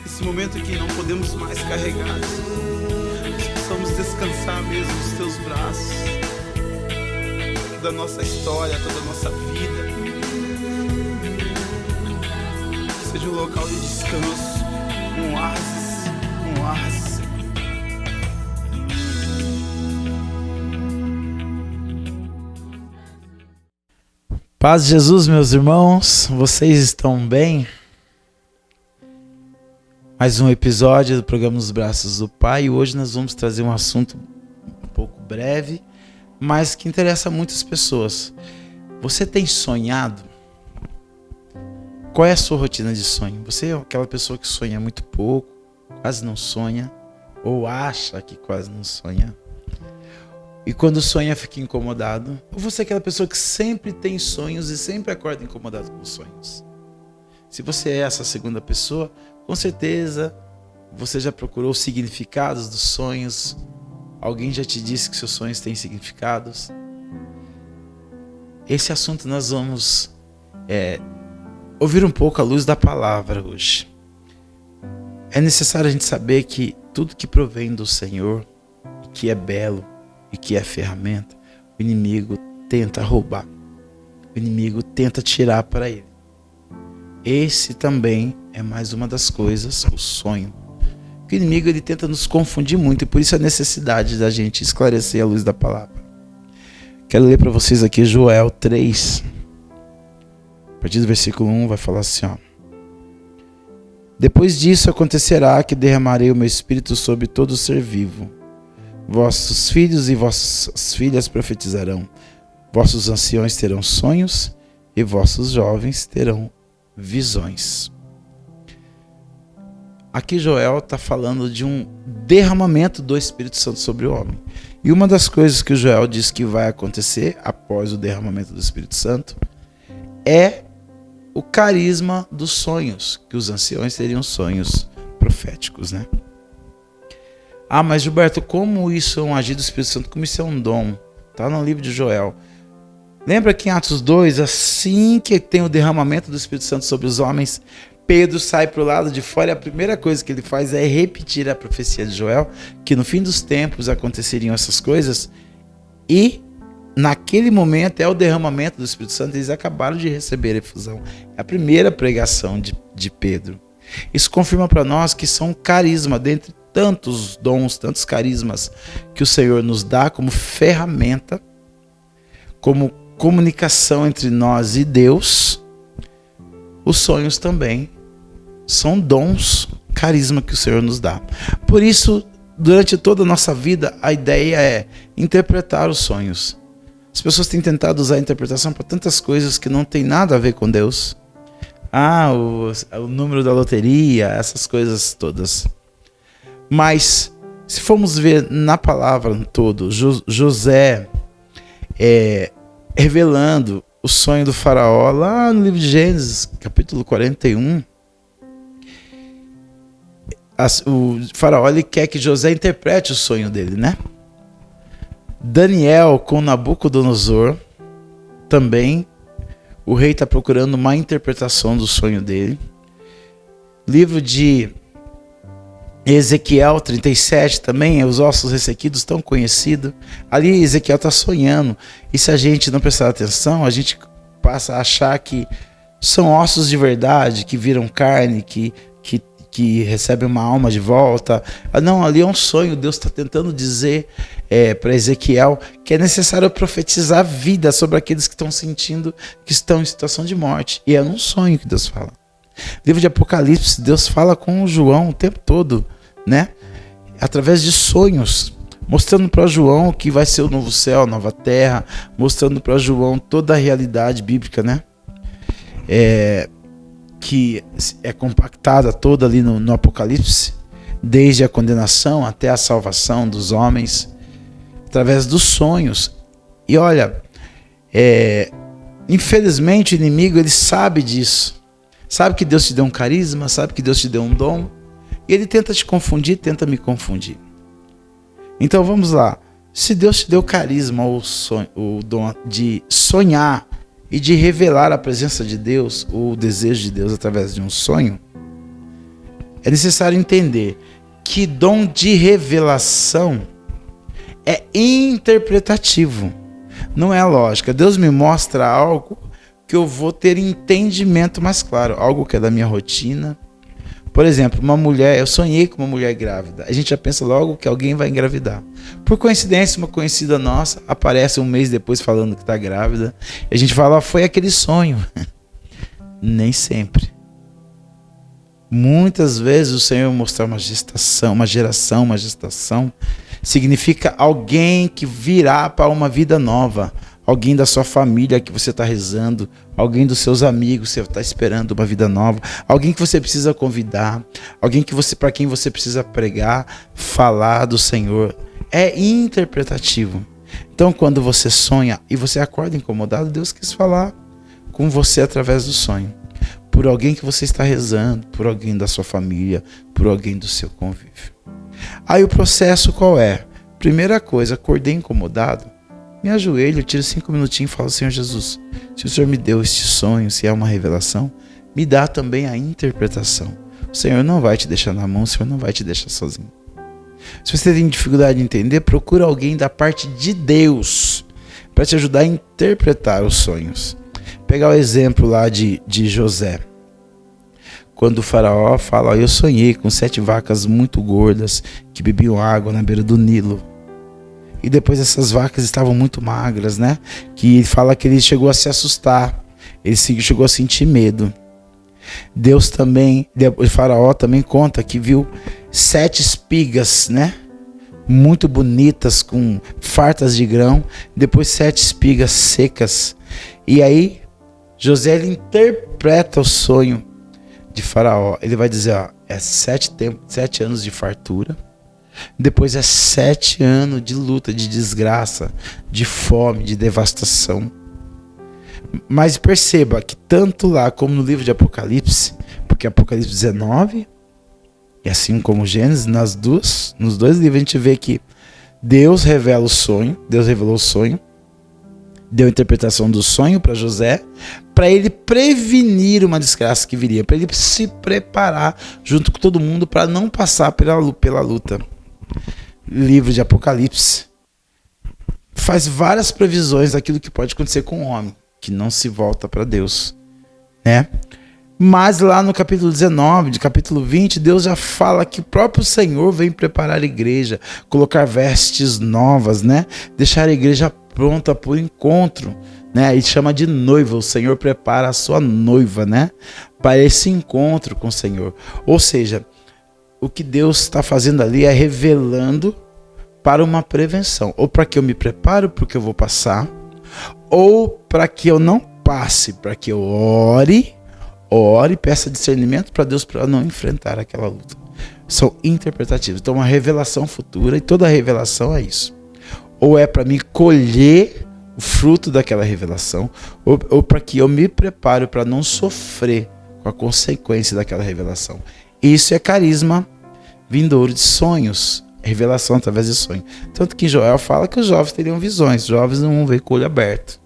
Esse momento que não podemos mais carregar, nós possamos descansar mesmo nos teus braços, da nossa história, toda a nossa vida. Que seja um local de descanso, um oásis, Senhor. Paz de Jesus, meus irmãos, vocês estão bem? Mais um episódio do programa Nos Braços do Pai, e hoje nós vamos trazer um assunto um pouco breve, mas que interessa a muitas pessoas. Você tem sonhado? Qual é a sua rotina de sonho? Você é aquela pessoa que sonha muito pouco, quase não sonha, ou acha que quase não sonha? E quando sonha fica incomodado? Ou você é aquela pessoa que sempre tem sonhos e sempre acorda incomodado com os sonhos? Se você é essa segunda pessoa, com certeza você já procurou os significados dos sonhos. Alguém já te disse que seus sonhos têm significados? Esse assunto nós vamos ouvir um pouco à luz da palavra hoje. É necessário a gente saber que tudo que provém do Senhor, que é belo e que é ferramenta, o inimigo tenta roubar. O inimigo tenta tirar para ele. Esse também é mais uma das coisas, o sonho. O inimigo ele tenta nos confundir muito, e por isso a necessidade da gente esclarecer a luz da palavra. Quero ler para vocês aqui Joel 3. A partir do versículo 1 vai falar assim, ó. Depois disso acontecerá que derramarei o meu espírito sobre todo ser vivo. Vossos filhos e vossas filhas profetizarão. Vossos anciões terão sonhos e vossos jovens terão visões. Aqui Joel está falando de um derramamento do Espírito Santo sobre o homem. E uma das coisas que o Joel diz que vai acontecer após o derramamento do Espírito Santo é o carisma dos sonhos, que os anciões teriam sonhos proféticos, né? Ah, mas Gilberto, como isso é um agir do Espírito Santo? Como isso é um dom? Está no livro de Joel. Lembra que em Atos 2, assim que tem o derramamento do Espírito Santo sobre os homens, Pedro sai para o lado de fora e a primeira coisa que ele faz é repetir a profecia de Joel, que no fim dos tempos aconteceriam essas coisas, e naquele momento é o derramamento do Espírito Santo, eles acabaram de receber a efusão. É a primeira pregação de Pedro. Isso confirma para nós que são carisma, dentre tantos dons, tantos carismas que o Senhor nos dá como ferramenta, como comunicação entre nós e Deus. Os sonhos também são dons, carisma que o Senhor nos dá. Por isso, durante toda a nossa vida, a ideia é interpretar os sonhos. As pessoas têm tentado usar a interpretação para tantas coisas que não tem nada a ver com Deus. O número da loteria, essas coisas todas. Mas, se formos ver na palavra no todo, José revelando o sonho do faraó, lá no livro de Gênesis, capítulo 41, o faraó ele quer que José interprete o sonho dele, né? Daniel com Nabucodonosor, também, o rei está procurando uma interpretação do sonho dele. Livro de Ezequiel 37 também, os ossos ressequidos, tão conhecido. Ali Ezequiel está sonhando, e se a gente não prestar atenção, a gente passa a achar que são ossos de verdade, que viram carne, que recebem uma alma de volta. Não, ali é um sonho. Deus está tentando dizer para Ezequiel que é necessário profetizar vida sobre aqueles que estão sentindo que estão em situação de morte, e é num sonho que Deus fala. Livro de Apocalipse, Deus fala com João o tempo todo, né? Através de sonhos, mostrando para João que vai ser o novo céu, a nova terra, mostrando para João toda a realidade bíblica, né? Que é compactada toda ali no Apocalipse, desde a condenação até a salvação dos homens, através dos sonhos. E olha, infelizmente o inimigo ele sabe disso. Sabe que Deus te deu um carisma, sabe que Deus te deu um dom, e ele tenta te confundir, tenta me confundir. Então vamos lá. Se Deus te deu carisma, o dom de sonhar e de revelar a presença de Deus, o desejo de Deus através de um sonho, é necessário entender que dom de revelação é interpretativo, não é lógica. Deus me mostra algo que eu vou ter entendimento mais claro, algo que é da minha rotina. Por exemplo, uma mulher, eu sonhei com uma mulher grávida. A gente já pensa logo que alguém vai engravidar. Por coincidência, uma conhecida nossa aparece um mês depois falando que está grávida. E a gente fala, foi aquele sonho. Nem sempre. Muitas vezes o Senhor mostrar uma gestação, uma gestação, significa alguém que virá para uma vida nova. Alguém da sua família que você está rezando, alguém dos seus amigos que você está esperando uma vida nova, alguém que você precisa convidar, alguém para quem você precisa pregar, falar do Senhor. É interpretativo. Então, quando você sonha e você acorda incomodado, Deus quis falar com você através do sonho. Por alguém que você está rezando, por alguém da sua família, por alguém do seu convívio. Aí o processo qual é? Primeira coisa, acordei incomodado, me ajoelho, tiro 5 minutinhos e falo, Senhor Jesus, se o Senhor me deu este sonho, se é uma revelação, me dá também a interpretação. O Senhor não vai te deixar na mão, o Senhor não vai te deixar sozinho. Se você tem dificuldade de entender, procura alguém da parte de Deus para te ajudar a interpretar os sonhos. Pegar o exemplo lá de José. Quando o faraó fala, eu sonhei com 7 vacas muito gordas que bebiam água na beira do Nilo. E depois essas vacas estavam muito magras, né? Que ele fala que ele chegou a se assustar. Ele chegou a sentir medo. Deus também, o faraó também conta que viu 7 espigas, né? Muito bonitas, com fartas de grão. Depois 7 espigas secas. E aí, José ele interpreta o sonho de faraó. Ele vai dizer, ó, é 7 anos de fartura. Depois é 7 anos de luta, de desgraça, de fome, de devastação. Mas perceba que tanto lá como no livro de Apocalipse, porque Apocalipse 19, e assim como Gênesis, nos dois livros a gente vê que Deus revela o sonho, Deus revelou o sonho, deu a interpretação do sonho para José, para ele prevenir uma desgraça que viria, para ele se preparar junto com todo mundo para não passar pela luta. Livro de Apocalipse faz várias previsões daquilo que pode acontecer com o homem que não se volta para Deus, né? Mas lá no capítulo 19, de capítulo 20, Deus já fala que o próprio Senhor vem preparar a igreja, colocar vestes novas, né? Deixar a igreja pronta para o encontro, né? E chama de noiva. O Senhor prepara a sua noiva, né? Para esse encontro com o Senhor. Ou seja, o que Deus está fazendo ali é revelando para uma prevenção. Ou para que eu me prepare para o que eu vou passar, ou para que eu não passe, para que eu ore e peça discernimento para Deus para não enfrentar aquela luta. São interpretativos. Então, uma revelação futura, e toda revelação é isso. Ou é para me colher o fruto daquela revelação, ou para que eu me prepare para não sofrer com a consequência daquela revelação. Isso é carisma vindouro de sonhos, revelação através de sonho. Tanto que Joel fala que os jovens teriam visões, os jovens não vão ver com o olho aberto,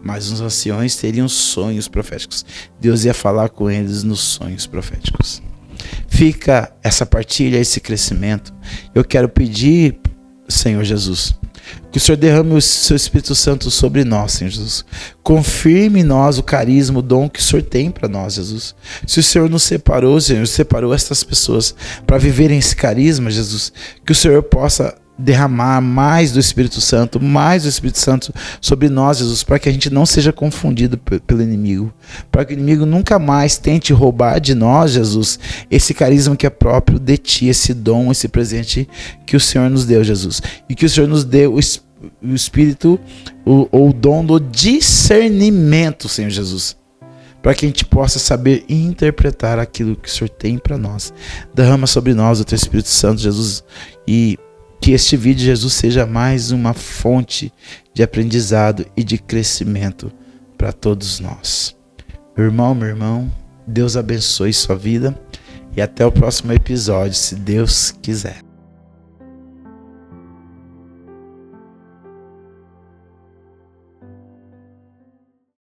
mas os anciões teriam sonhos proféticos. Deus ia falar com eles nos sonhos proféticos. Fica essa partilha, esse crescimento. Eu quero pedir, Senhor Jesus, que o Senhor derrame o seu Espírito Santo sobre nós, Senhor Jesus. Confirme em nós o carisma, o dom que o Senhor tem para nós, Jesus. Se o Senhor nos separou, Senhor, separou estas pessoas para viverem esse carisma, Jesus, que o Senhor possa derramar mais do Espírito Santo sobre nós, Jesus, para que a gente não seja confundido pelo inimigo, para que o inimigo nunca mais tente roubar de nós, Jesus, esse carisma que é próprio de Ti, esse dom, esse presente que o Senhor nos deu, Jesus, e que o Senhor nos dê o Espírito, o dom do discernimento, Senhor Jesus, para que a gente possa saber interpretar aquilo que o Senhor tem para nós. Derrama sobre nós o Teu Espírito Santo, Jesus, e que este vídeo, Jesus, seja mais uma fonte de aprendizado e de crescimento para todos nós. Meu irmão, Deus abençoe sua vida e até o próximo episódio, se Deus quiser.